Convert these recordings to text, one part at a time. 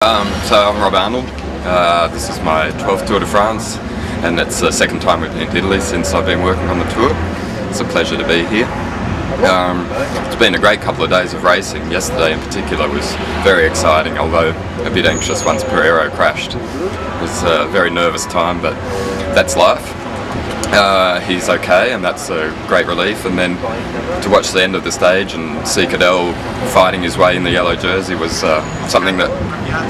So I'm Rob Arnold. This is my 12th Tour de France, and it's the second time we've been to Italy since I've been working on the tour. It's a pleasure to be here. It's been a great couple of days of racing. Yesterday in particular was very exciting, although a bit anxious once Pereiro crashed. It was a very nervous time, but that's life. He's okay, and that's a great relief. And then to watch the end of the stage and see Cadel fighting his way in the yellow jersey was something that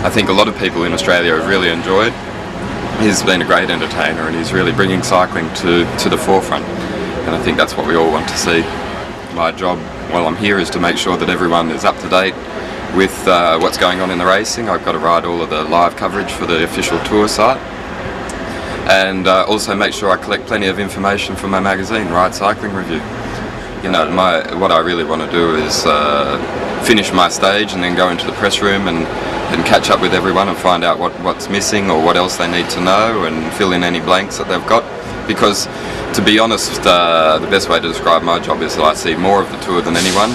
I think a lot of people in Australia have really enjoyed. He's been a great entertainer, and he's really bringing cycling to the forefront, and I think that's what we all want to see. My job while I'm here is to make sure that everyone is up to date with what's going on in the racing. I've got to write all of the live coverage for the official tour site, and also make sure I collect plenty of information for my magazine, Ride Cycling Review. You know, what I really want to do is finish my stage and then go into the press room and catch up with everyone and find out what's missing or what else they need to know, and fill in any blanks that they've got. Because, to be honest, the best way to describe my job is that I see more of the tour than anyone,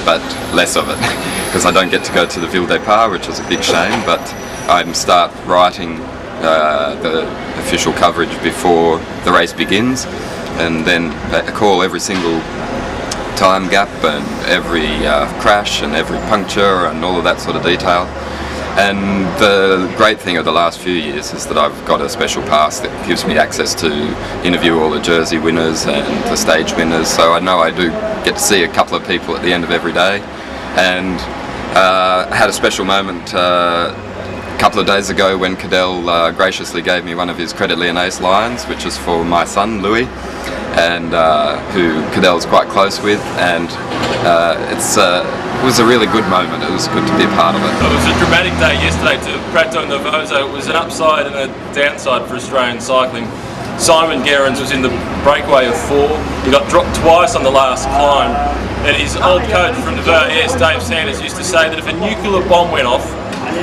but less of it, because I don't get to go to the Ville Départ, which is a big shame, but I start writing the official coverage before the race begins, and then call every single time gap and every crash and every puncture and all of that sort of detail. And the great thing of the last few years is that I've got a special pass that gives me access to interview all the jersey winners and the stage winners, so I know I do get to see a couple of people at the end of every day. And I had a special moment a couple of days ago when Cadel graciously gave me one of his Credit Lyonnaise lines, which is for my son Louis, and who Cadel's quite close with, and it was a really good moment. It was good to be a part of it. It was a dramatic day yesterday to Prato Nervoso. It was an upside and a downside for Australian cycling. Simon Gerrans was in the breakaway of 4. He got dropped twice on the last climb, and his old coach from the VAS, Dave Sanders, used to say that if a nuclear bomb went off,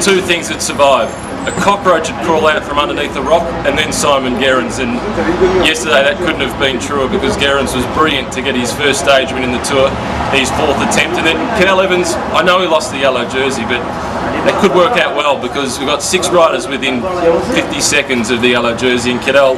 2 things would survive. A cockroach would crawl out from underneath a rock, and then Simon Gerrans. And yesterday that couldn't have been truer, because Gerrans was brilliant to get his first stage win in the tour, his 4th attempt. And then Cadel Evans, I know he lost the yellow jersey, but that could work out well, because we've got 6 riders within 50 seconds of the yellow jersey, and Cadel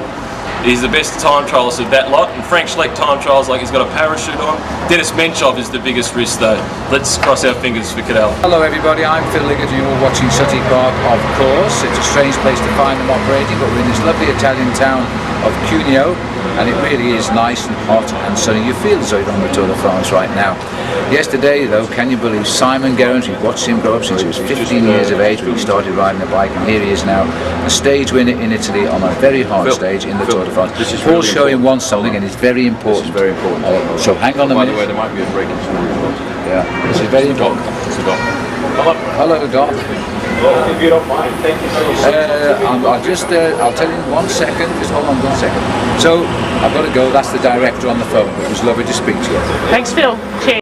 is the best time trialist of that lot, and Frank Schleck time trials like he's got a parachute on. Dennis Menchov is the biggest risk though. Let's cross our fingers for Cadel. Hello everybody, I'm Phil Liggett and you're watching Sutty Park, of course. It's a strange place to find them operating, but we're in this lovely Italian town of Cuneo, and it really is nice and hot and sunny. You feel as though you're on the Tour de France right now. Yesterday though, can you believe, Simon Gerrans, we've watched him grow up since he was 15 years of age when he started riding a bike, and here he is now, a stage winner in Italy on a very hard stage in the Tour de France. Paul's showing wants something, and it's very important. This is very important. So hang on a minute. By the way, there might be a break in story as well. Yeah, this is very important. It's a dog. Hello, Doc. If you don't mind, thank you very much. I'll tell you in 1 second. Just hold on 1 second. So I've got to go. That's the director on the phone. It was lovely to speak to you. Thanks, Phil. Cheers.